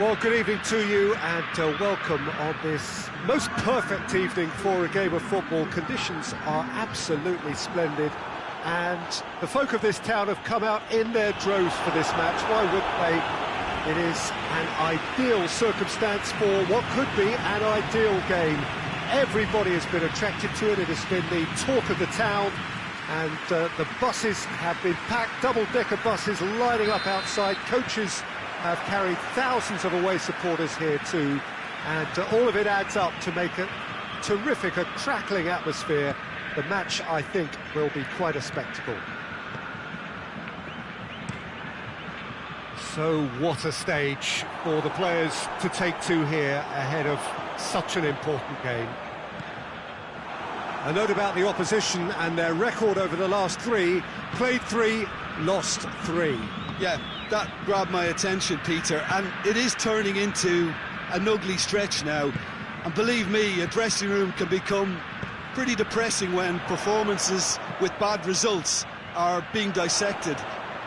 Well, good evening to you and welcome on this most perfect evening for a game of football. Conditions are absolutely splendid and the folk of this town have come out in their droves for this match. Why wouldn't they? It is an ideal circumstance for what could be an ideal game. Everybody has been attracted to it. It has been the talk of the town, and the buses have been packed, double-decker buses lining up outside. Coaches have carried thousands of away supporters here too, and all of it adds up to make a terrific, a crackling atmosphere. The match, I think, will be quite a spectacle. So what a stage for the players to take to here ahead of such an important game. A note about the opposition and their record over the last three: played 3, lost 3. Yeah, that grabbed my attention, Peter, and it is turning into an ugly stretch now. And believe me, a dressing room can become pretty depressing when performances with bad results are being dissected.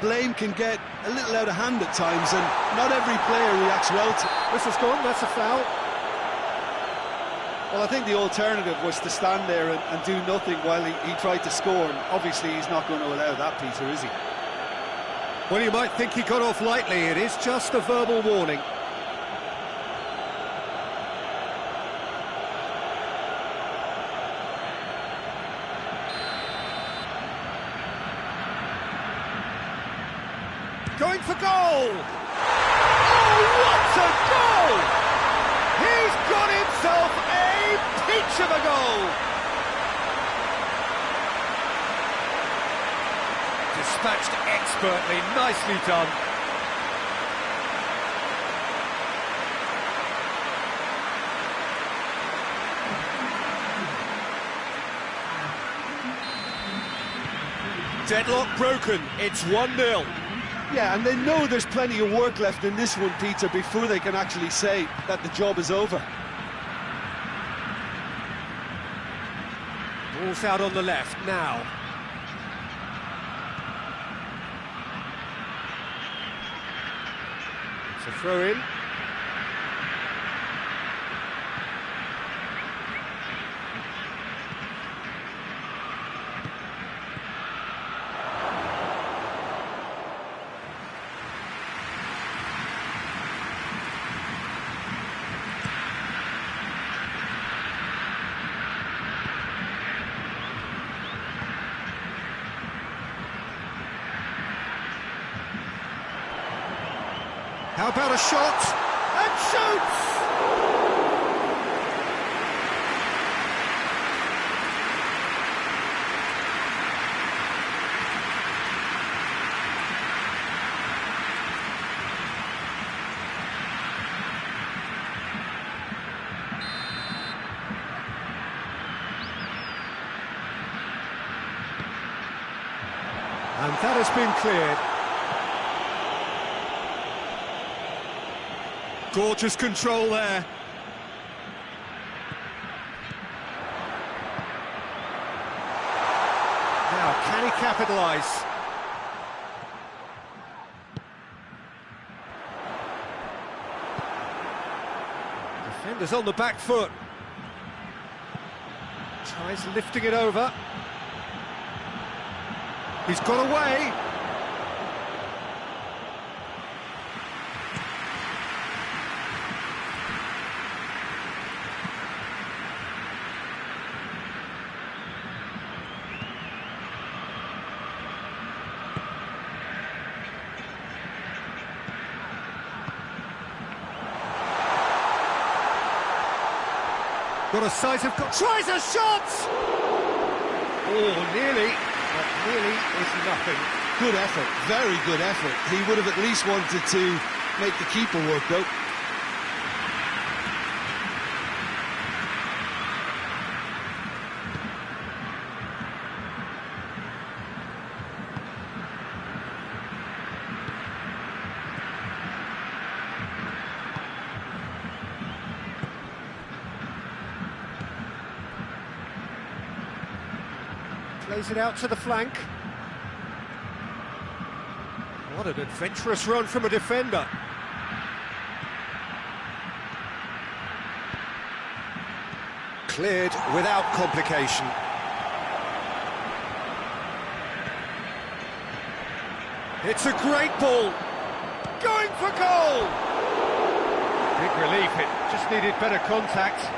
Blame can get a little out of hand at times, and not every player reacts well to it. This has gone, that's a foul. Well, I think the alternative was to stand there and do nothing while he tried to score, and obviously he's not going to allow that, Peter, is he? Well, you might think he got off lightly. It is just a verbal warning. Going for goal! Oh, what a goal! He's got himself a peach of a goal! Dispatched expertly, nicely done. Deadlock broken, it's 1-0. Yeah, and they know there's plenty of work left in this one, Peter, before they can actually say that the job is over. Ball's out on the left now. It's a throw-in. How about a shot? And shoots! And that has been cleared. Gorgeous control there. Now, can he capitalise? Defender's on the back foot. Tries lifting it over. He's got away. Got a sight of... Tries a shot! Oh, nearly. But nearly is nothing. Good effort, very good effort. He would have at least wanted to make the keeper work, though. Plays it out to the flank. What an adventurous run from a defender. Cleared without complication. It's a great ball. Going for goal! Big relief, it just needed better contact.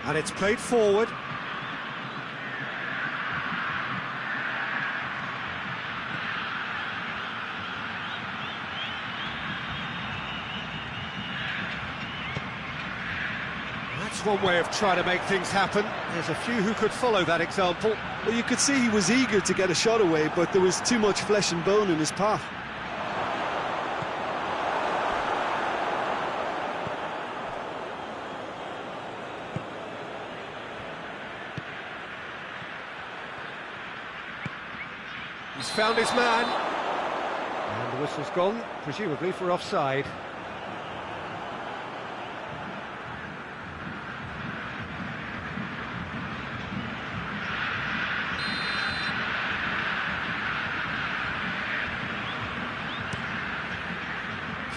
And it's played forward. That's one way of trying to make things happen. There's a few who could follow that example. Well, you could see he was eager to get a shot away, but there was too much flesh and bone in his path. He's found his man. And the whistle's gone, presumably for offside.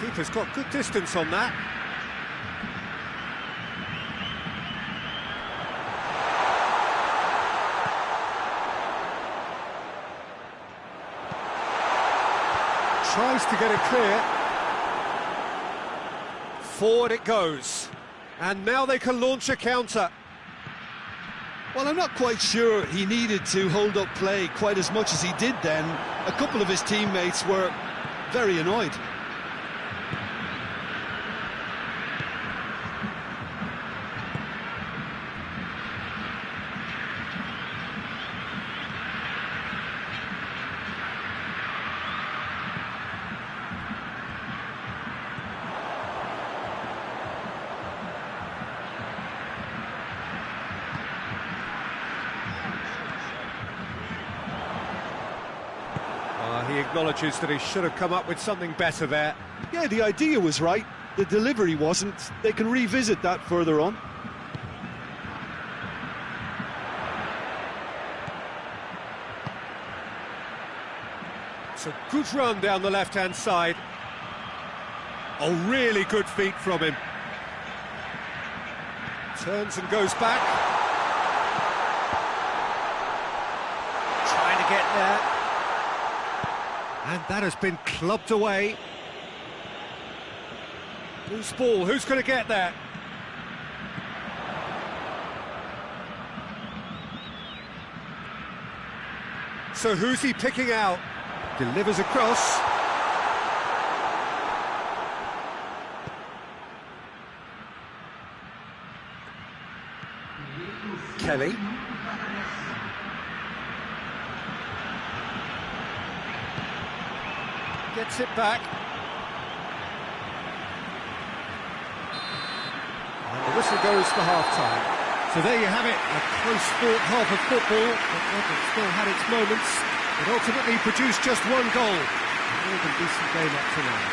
Keeper's got good distance on that. Tries to get it clear. Forward it goes. And now they can launch a counter. Well, I'm not quite sure he needed to hold up play quite as much as he did then. A couple of his teammates were very annoyed. He acknowledges that he should have come up with something better there. Yeah, the idea was right, the delivery wasn't. They can revisit that further on. It's a good run down the left-hand side. Oh, really good feet from him. Turns and goes back. Trying to get there. And that has been clubbed away. Loose ball, who's going to get there? So who's he picking out? Delivers across. Kelly. Gets it back. And the whistle goes for half-time. So there you have it, a close-fought half of football, but one that still had its moments. It ultimately produced just one goal. A more than decent game up to now.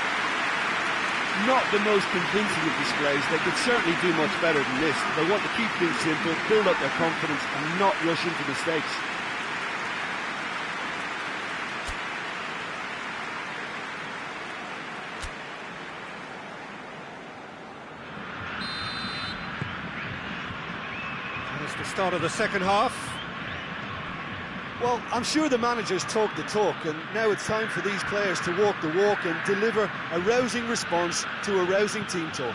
Not the most convincing of displays. They could certainly do much better than this. They want to keep things simple, build up their confidence and not rush into mistakes. The start of the second half. Well, I'm sure the managers talk the talk, and now it's time for these players to walk the walk and deliver a rousing response to a rousing team talk.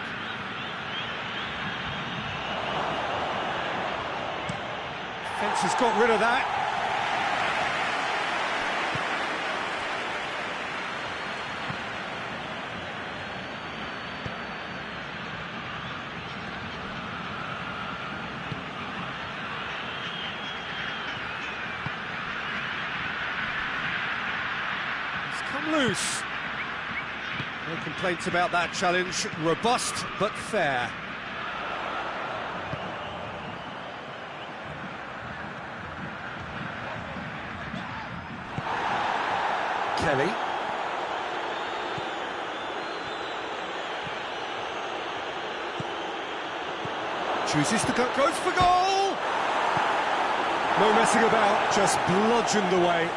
Fence has got rid of that. Loose. No complaints about that challenge. Robust but fair. Kelly. Chooses to go, goes for goal! No messing about, just bludgeoned away.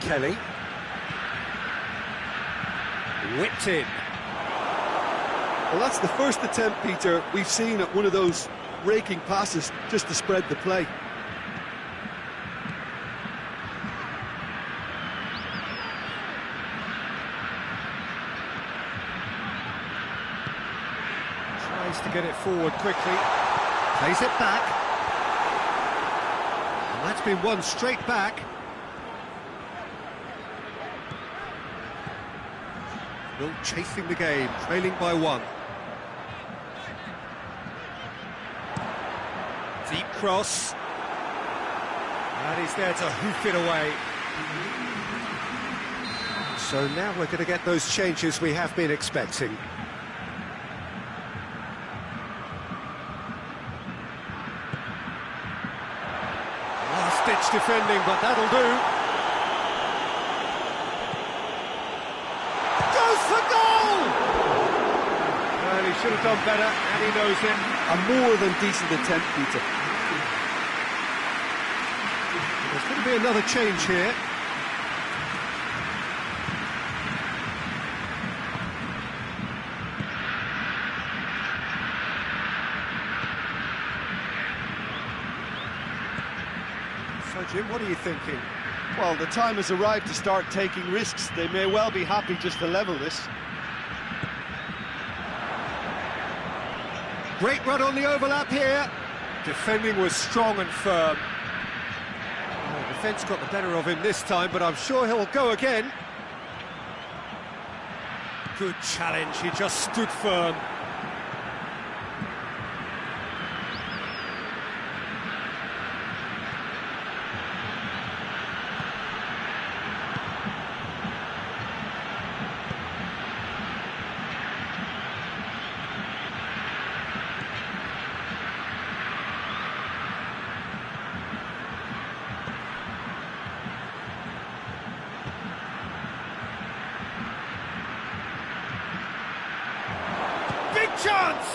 Kelly. Whipped in. Well, that's the first attempt, Peter, we've seen at one of those raking passes just to spread the play. Tries to get it forward quickly. Plays it back. And that's been won straight back. Still chasing the game, trailing by 1. Deep cross. And he's there to hoof it away. So now we're going to get those changes we have been expecting. Last-ditch defending, but that'll do. For goal! Well, he should have done better, and he knows it. A more than decent attempt, Peter. There's going to be another change here. So, Jim, what are you thinking? Well, the time has arrived to start taking risks. They may well be happy just to level this. Great run on the overlap here. Defending was strong and firm. Oh, defence got the better of him this time, but I'm sure he'll go again. Good challenge, he just stood firm. Chance!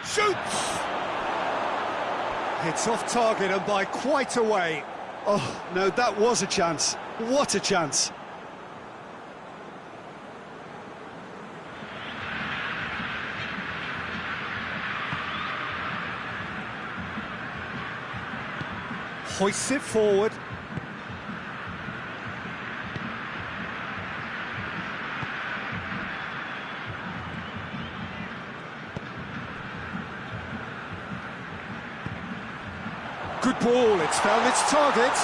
Shoots! It's off target and by quite a way. Oh, no, that was a chance. What a chance. Hoists it forward. Good ball, it's found its target.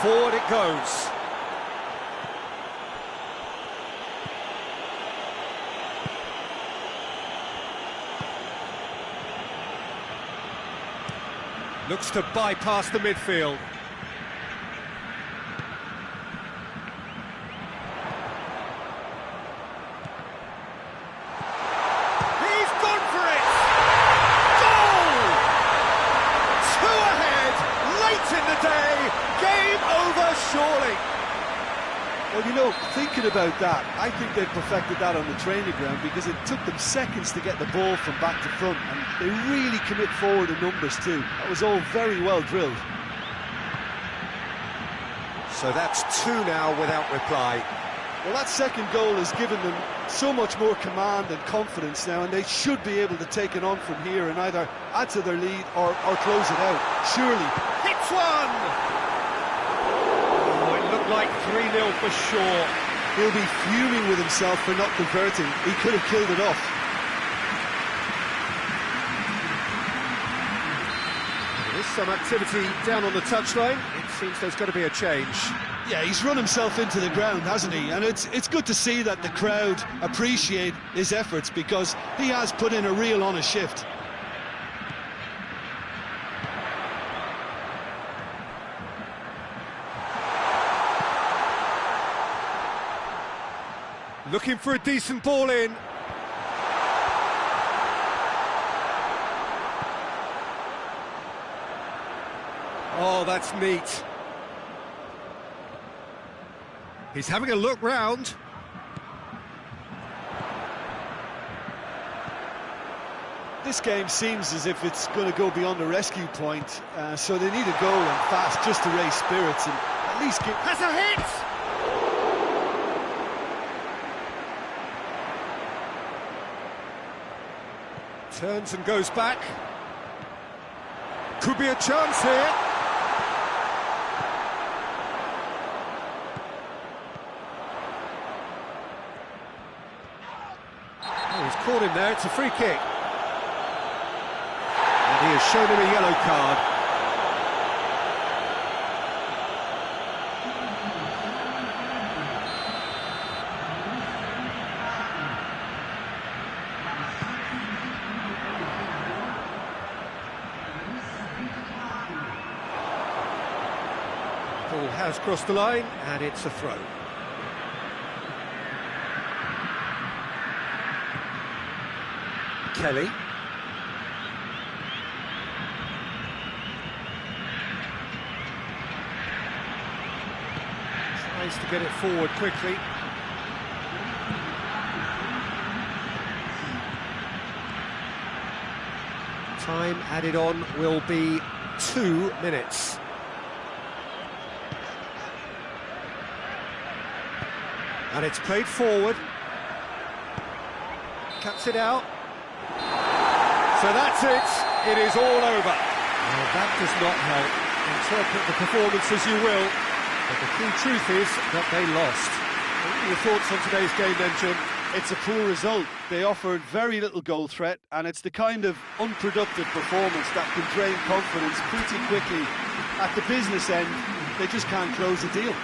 Forward it goes. Looks to bypass the midfield. He's gone for it! Goal! 2 ahead, late in the day, game over surely. Well, you know, thinking about that, I think they perfected that on the training ground because it took them seconds to get the ball from back to front, and they really commit forward in numbers too. That was all very well drilled. So that's 2 now without reply. Well, that second goal has given them so much more command and confidence now, and they should be able to take it on from here and either add to their lead or close it out. Surely. Hits one! Oh, it looked like 3-0 for sure. He'll be fuming with himself for not converting. He could have killed it off. This Some activity down on the touchline. It seems there's got to be a change. Yeah, he's run himself into the ground, hasn't he? And it's good to see that the crowd appreciate his efforts, because he has put in a real honest shift. Looking for a decent ball in. Oh, that's neat. He's having a look round. This game seems as if it's going to go beyond the rescue point, so they need a goal and fast just to raise spirits and at least give... Has a hit! Turns and goes back. Could be a chance here. Oh, he's caught him there. It's a free kick. And he has shown him a yellow card. Ball has crossed the line, and it's a throw. Kelly. Tries to get it forward quickly. Time added on will be 2 minutes. And it's played forward. Cuts it out. So that's it. It is all over. Well, that does not help. Interpret the performance as you will, but the key truth is that they lost. What are your thoughts on today's game then, Jim? It's a poor result. They offered very little goal threat, and it's the kind of unproductive performance that can drain confidence pretty quickly. At the business end, they just can't close the deal.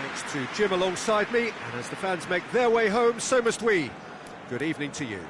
Thanks to Jim alongside me, and as the fans make their way home, so must we. Good evening to you.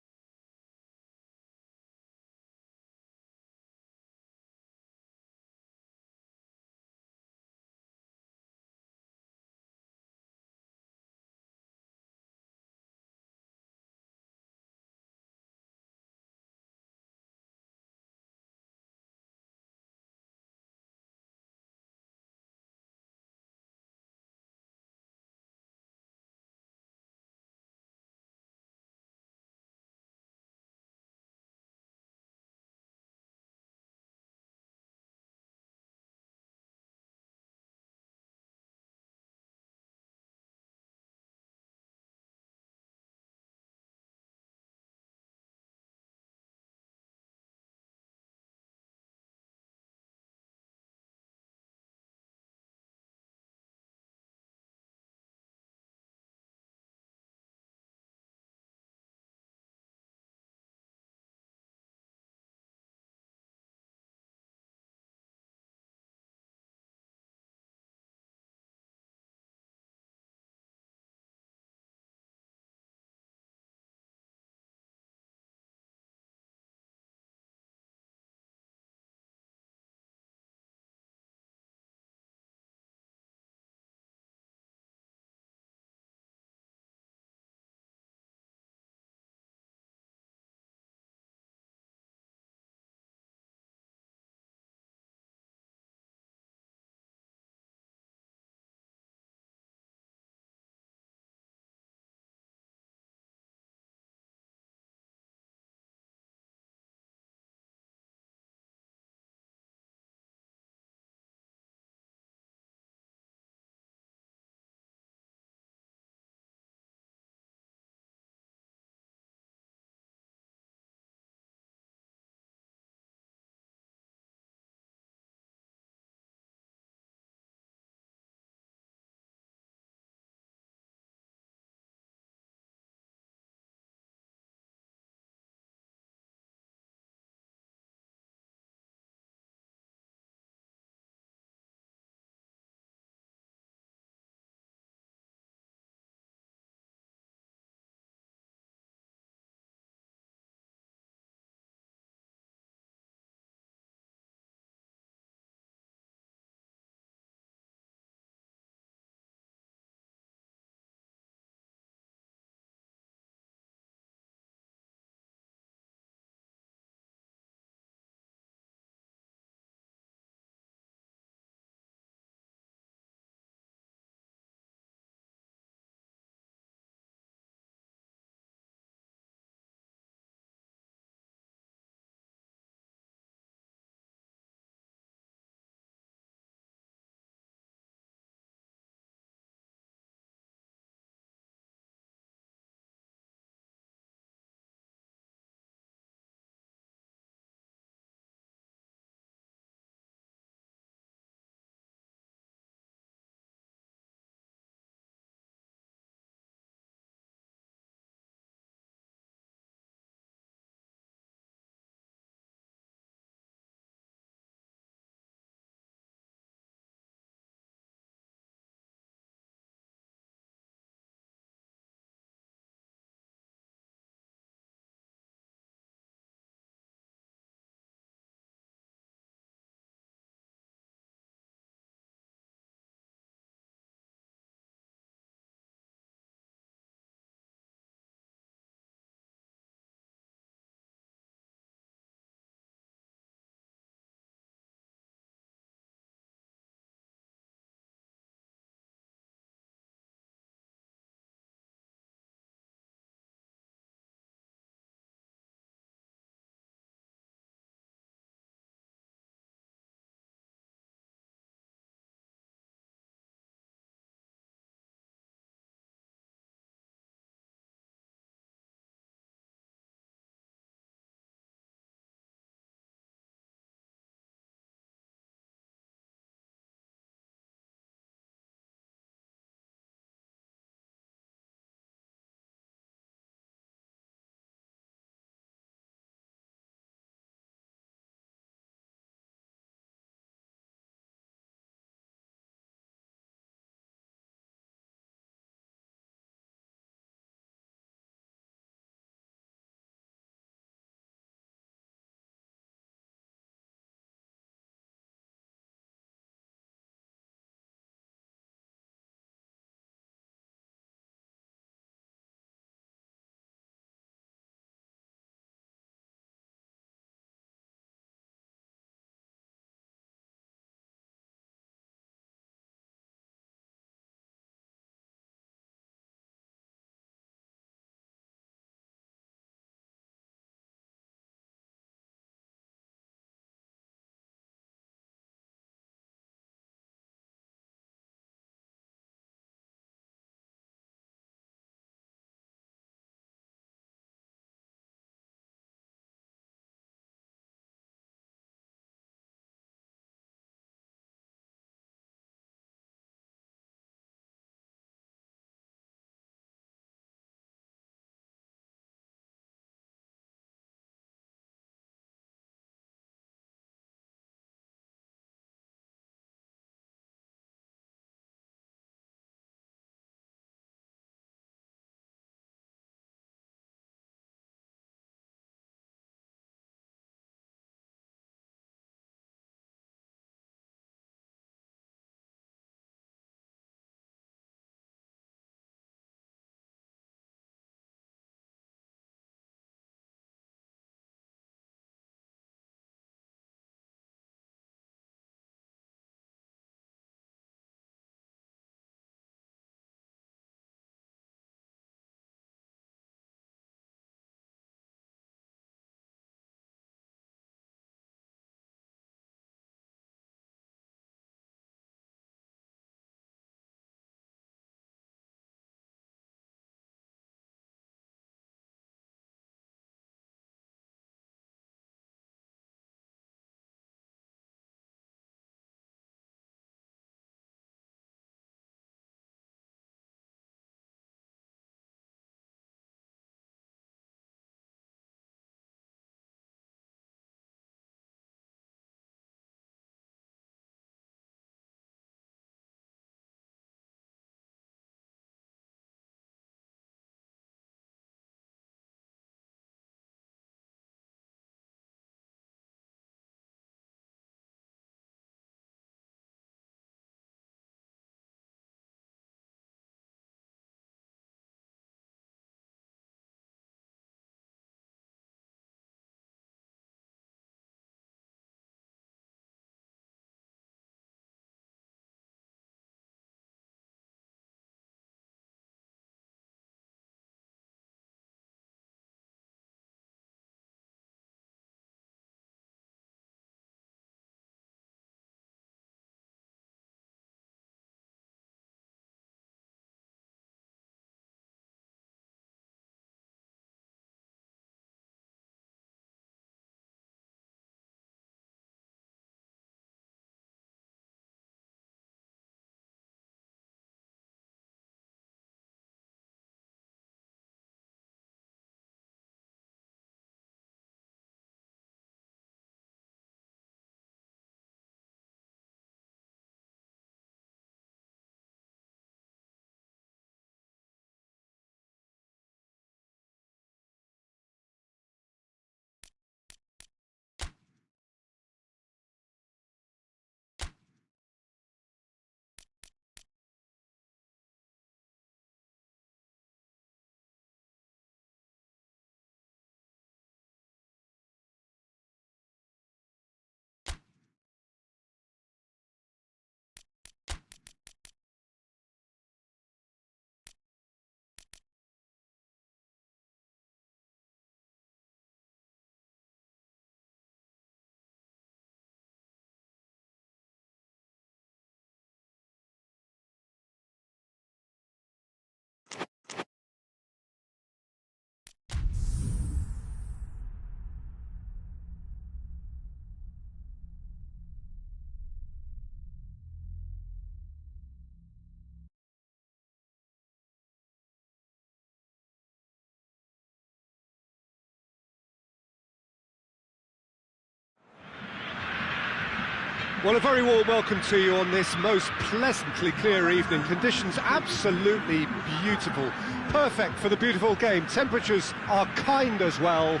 Well, a very warm welcome to you on this most pleasantly clear evening. Conditions absolutely beautiful, perfect for the beautiful game. Temperatures are kind as well,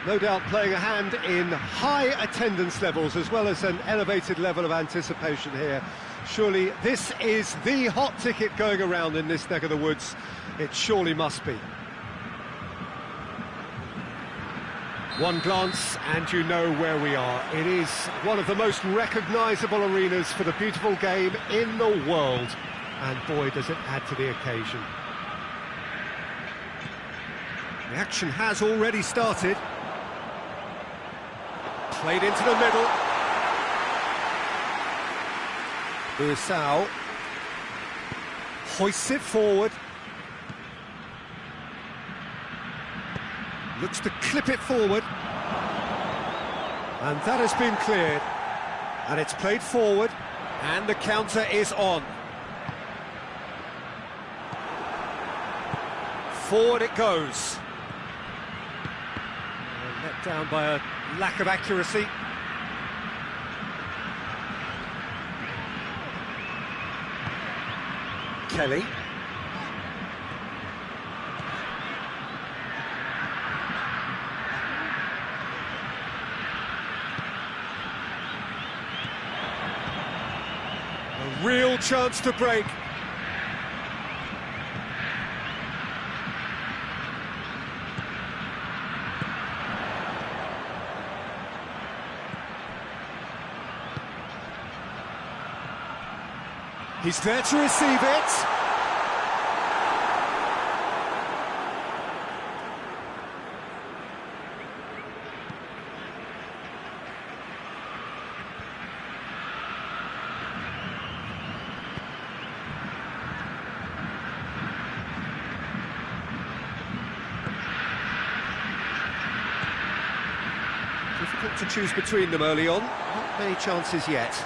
no doubt playing a hand in high attendance levels as well as an elevated level of anticipation here. Surely this is the hot ticket going around in this neck of the woods. It surely must be. One glance and you know where we are. It is one of the most recognisable arenas for the beautiful game in the world. And boy, does it add to the occasion. The action has already started. Played into the middle. Bursao hoists it forward. Looks to clip it forward. And that has been cleared. And it's played forward. And the counter is on. Forward it goes. Let down by a lack of accuracy. Kelly. A real chance to break. He's there to receive it. Difficult to choose between them early on. Not many chances yet.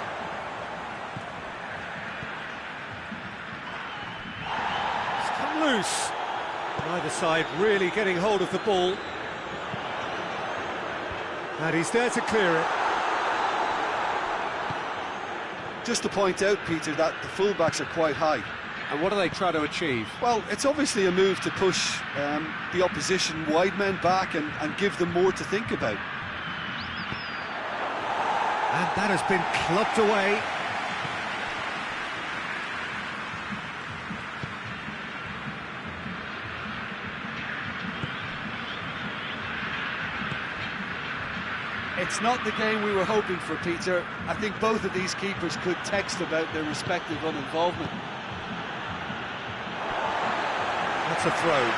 Loose. Neither side really getting hold of the ball. And he's there to clear it. Just to point out, Peter, that the fullbacks are quite high. And what do they try to achieve? Well, it's obviously a move to push the opposition wide men back and give them more to think about. And that has been clubbed away. It's not the game we were hoping for, Peter. I think both of these keepers could text about their respective uninvolvement. That's a throw.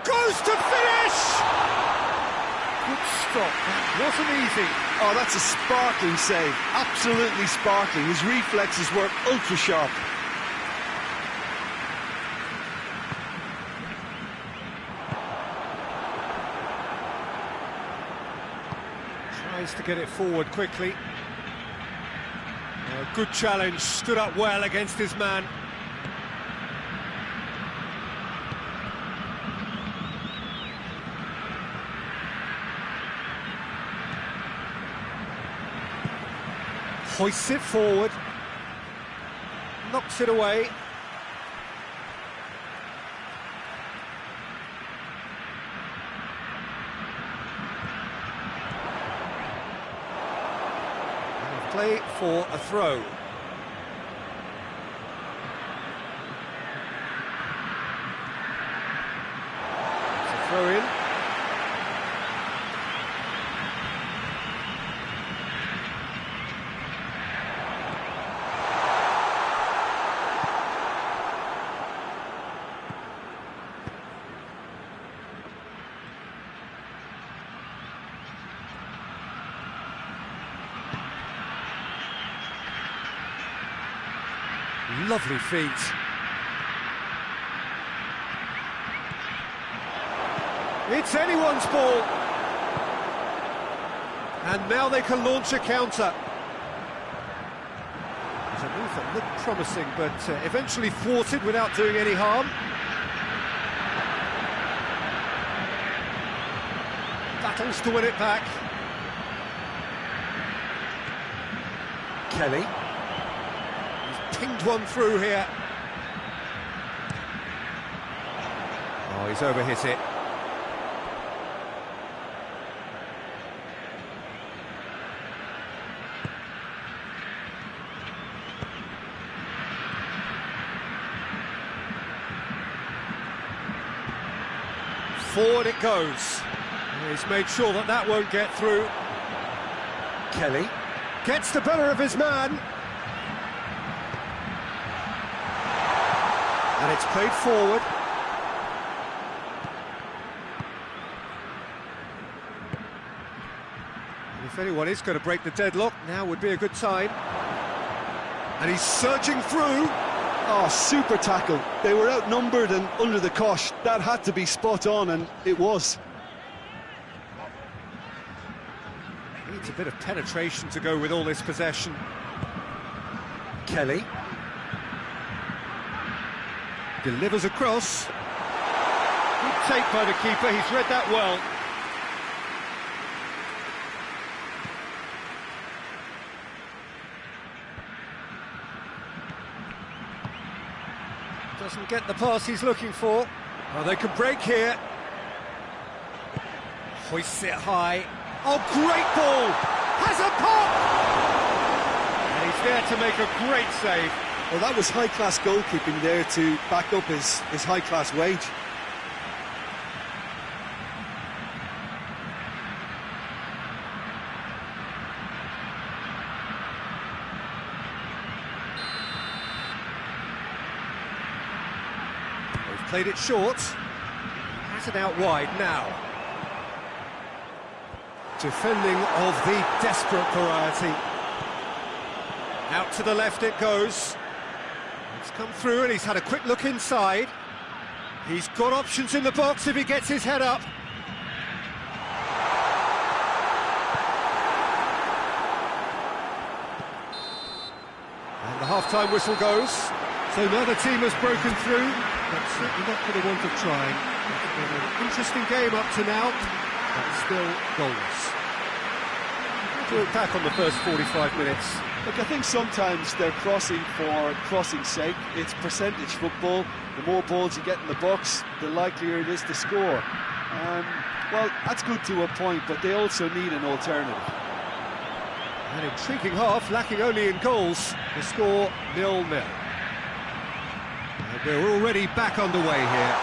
Goes to finish! Good stop, that wasn't easy. Oh, that's a sparkling save, absolutely sparkling. His reflexes were ultra sharp. Tries to get it forward quickly. Good challenge, stood up well against his man. Hoists it forward, knocks it away. And a play for a throw. It's a throw in. Lovely feet. It's anyone's ball. And now they can launch a counter. was a move that looked promising, but eventually thwarted without doing any harm. Battles to win it back. Kelly. He's pinged one through here. Oh, he's overhit it. Forward it goes. He's made sure that that won't get through. Kelly gets the better of his man. And it's played forward. And if anyone is going to break the deadlock, now would be a good time. And he's surging through. Oh, super tackle. They were outnumbered and under the cosh. That had to be spot on, and it was. Needs a bit of penetration to go with all this possession. Kelly. Delivers across. Good take by the keeper, he's read that well. Doesn't get the pass he's looking for. Oh, they can break here. Hoists it high. Oh, great ball! Has a pop! And he's there to make a great save. Well, that was high-class goalkeeping there to back up his high-class wage. They've played it short. Has it out wide now. Defending of the desperate variety. Out to the left it goes. It's come through and he's had a quick look inside. He's got options in the box if he gets his head up. And the half-time whistle goes. So another team has broken through, but certainly not for the want of trying. It's been an interesting game up to now, but still goals. We'll look back on the first 45 minutes. Look, I think sometimes they're crossing for crossing's sake. It's percentage football. The more balls you get in the box, the likelier it is to score. Well, that's good to a point, but they also need an alternative. An intriguing half, lacking only in goals. The score 0-0. And we're already back underway here.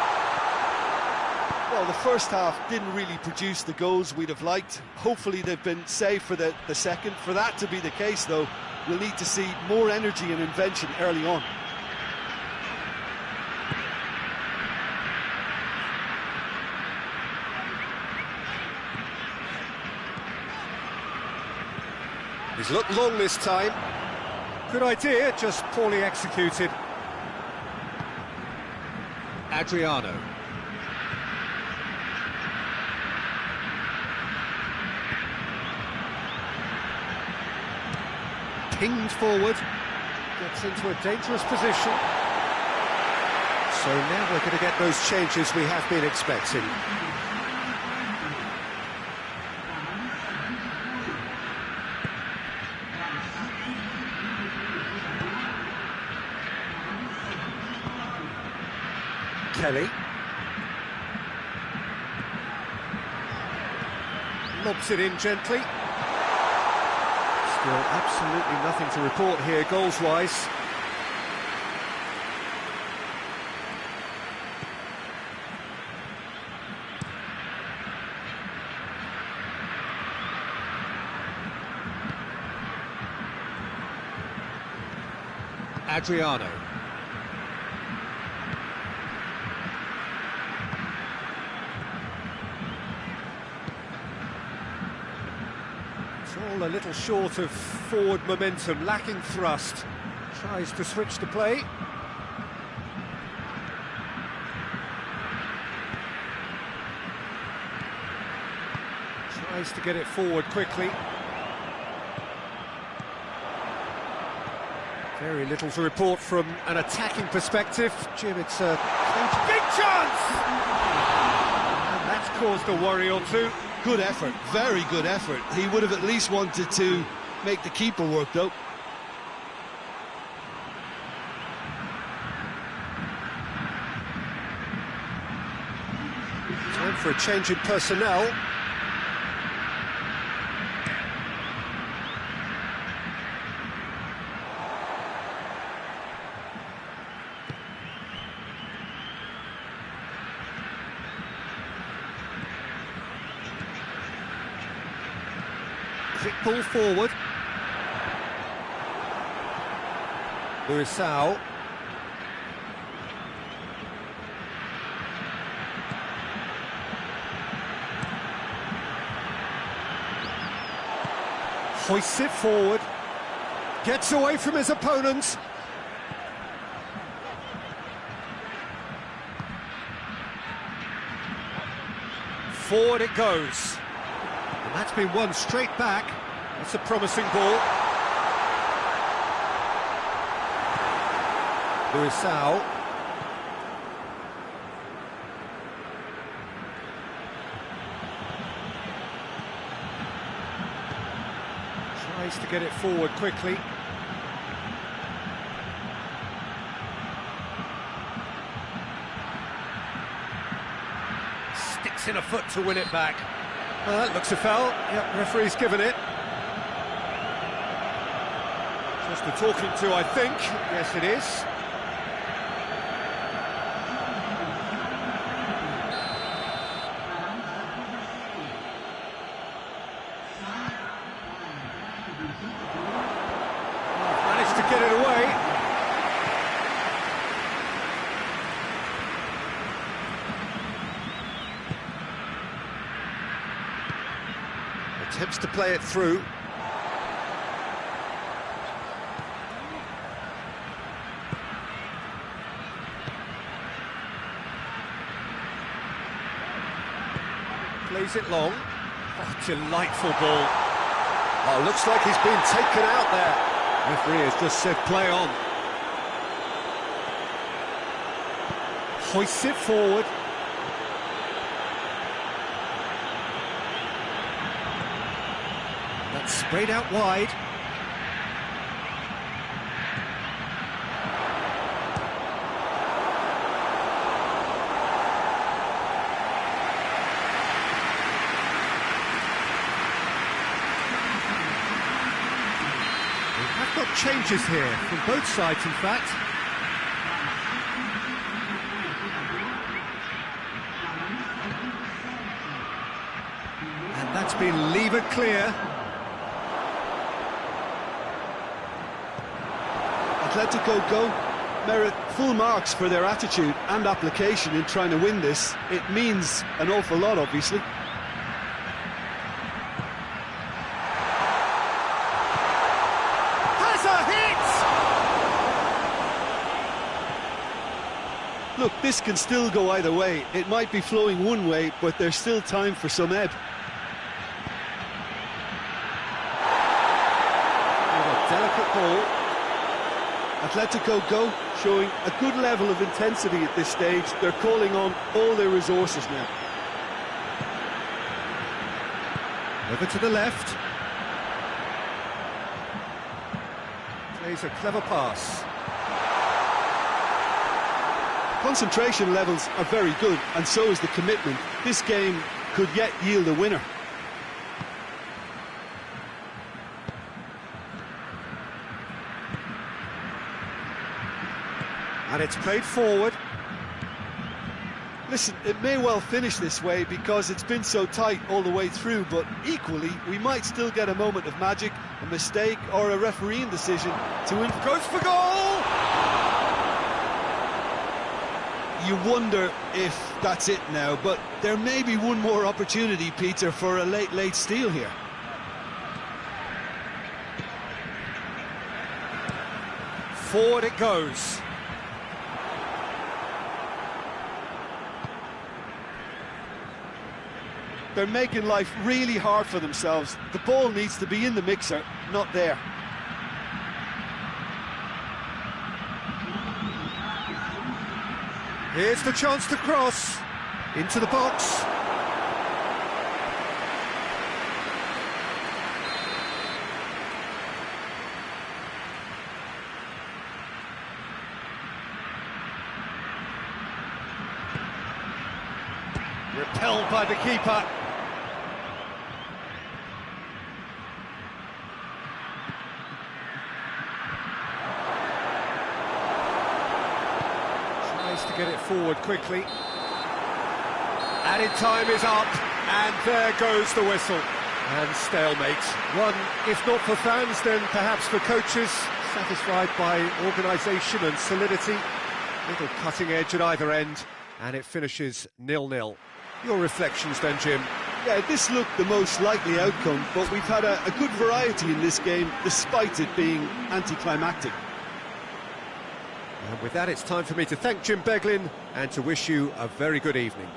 Well, the first half didn't really produce the goals we'd have liked. Hopefully they've been saved for the second. For that to be the case, though, we'll need to see more energy and invention early on. He's looked long this time. Good idea, just poorly executed. Adriano. Pinged forward, gets into a dangerous position. So now we're going to get those changes we have been expecting. Kelly. Lobs it in gently. Still absolutely nothing to report here, goals-wise. Adriano. All a little short of forward momentum, lacking thrust. Tries to switch the play. Tries to get it forward quickly. Very little to report from an attacking perspective. Jim, it's a big chance! And that's caused a worry or two. Good effort, very good effort. He would have at least wanted to make the keeper work, though. Time for a change in personnel. Quick ball forward. Luisao. Hoists it forward. Gets away from his opponents. Forward it goes. And that's been won straight back. That's a promising ball. Luisao. Tries to get it forward quickly. Sticks in a foot to win it back. Well, that looks a foul. Yep, referee's given it. Just the talking to, I think. Yes, it is. Managed to get it away. Attempts to play it through. Plays it long. Oh, delightful ball. Oh, looks like he's been taken out there. Referee has just said play on. Hoists it forward. That's sprayed out wide. We've got changes here from both sides, in fact. And that's been levered clear. Atletico go merit full marks for their attitude and application in trying to win this. It means an awful lot, obviously. Has a hit! Look, this can still go either way. It might be flowing one way, but there's still time for some ebb. A delicate ball. Atletico go showing a good level of intensity at this stage. They're calling on all their resources now. Over to the left. Plays a clever pass. Concentration levels are very good, and so is the commitment. This game could yet yield a winner. And it's played forward. Listen, it may well finish this way because it's been so tight all the way through, but equally, we might still get a moment of magic, a mistake, or a refereeing decision to win. Goes for goal! You wonder if that's it now, but there may be one more opportunity, Peter, for a late steal here. Forward it goes. They're making life really hard for themselves. The ball needs to be in the mixer, not there. Here's the chance to cross into the box. Repelled by the keeper. Tries to get it forward quickly. Added time is up, and there goes the whistle. And stalemate. One, if not for fans, then perhaps for coaches, satisfied by organisation and solidity. Little cutting edge at either end, and it finishes 0-0. Your reflections then, Jim? Yeah, this looked the most likely outcome, but we've had a good variety in this game, despite it being anticlimactic. And with that, it's time for me to thank Jim Beglin and to wish you a very good evening.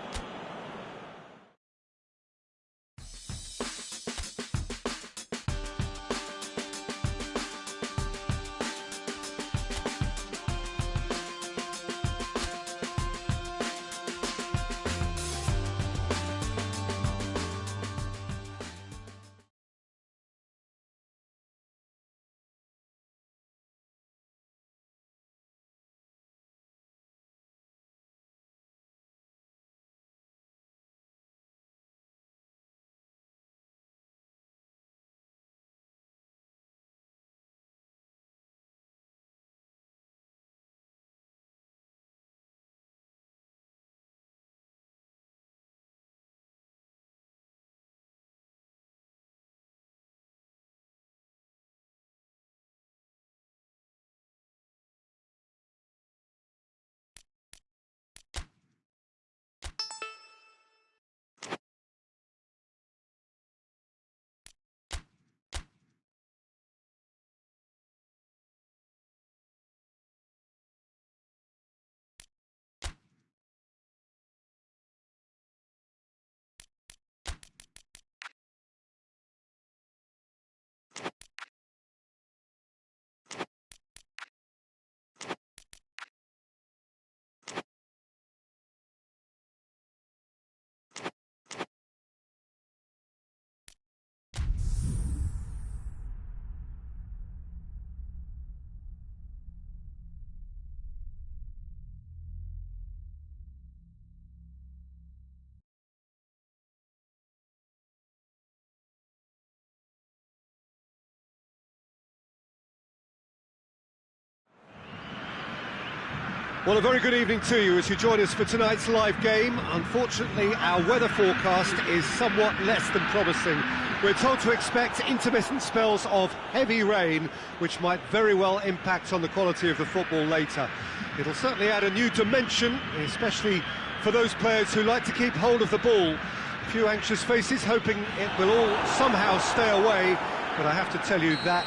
Well, a very good evening to you as you join us for tonight's live game. Unfortunately, our weather forecast is somewhat less than promising. We're told to expect intermittent spells of heavy rain, which might very well impact on the quality of the football later. It'll certainly add a new dimension, especially for those players who like to keep hold of the ball. A few anxious faces hoping it will all somehow stay away, but I have to tell you that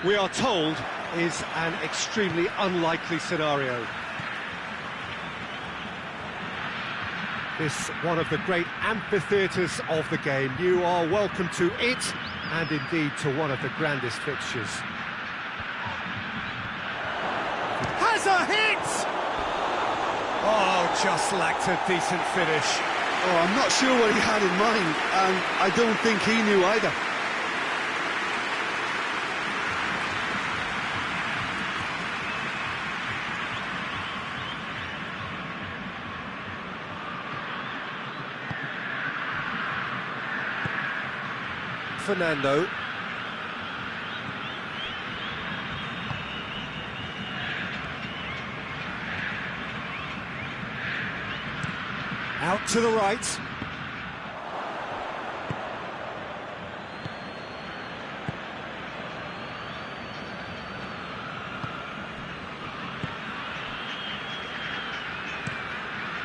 we are told is an extremely unlikely scenario. This one of the great amphitheatres of the game. You are welcome to it, and indeed to one of the grandest fixtures. Has a hit! Oh, just lacked a decent finish. Oh, I'm not sure what he had in mind, and I don't think he knew either. Fernando. Out to the right.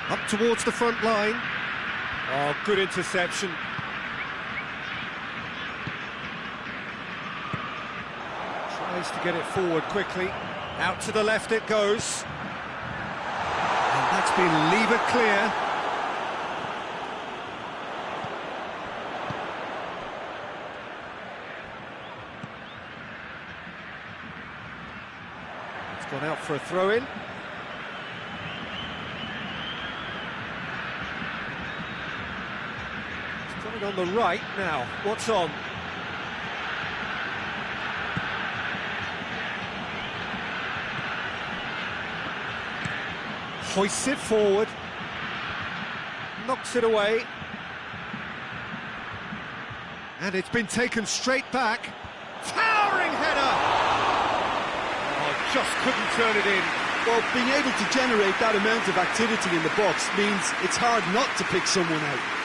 Up towards the front line. Oh, good interception. Tries to get it forward quickly. Out to the left it goes. And that's been levered clear. It's gone out for a throw-in. In on the right now, what's on? Hoists it forward, knocks it away, and it's been taken straight back. Towering header! Oh, just couldn't turn it in. Well, being able to generate that amount of activity in the box means it's hard not to pick someone out.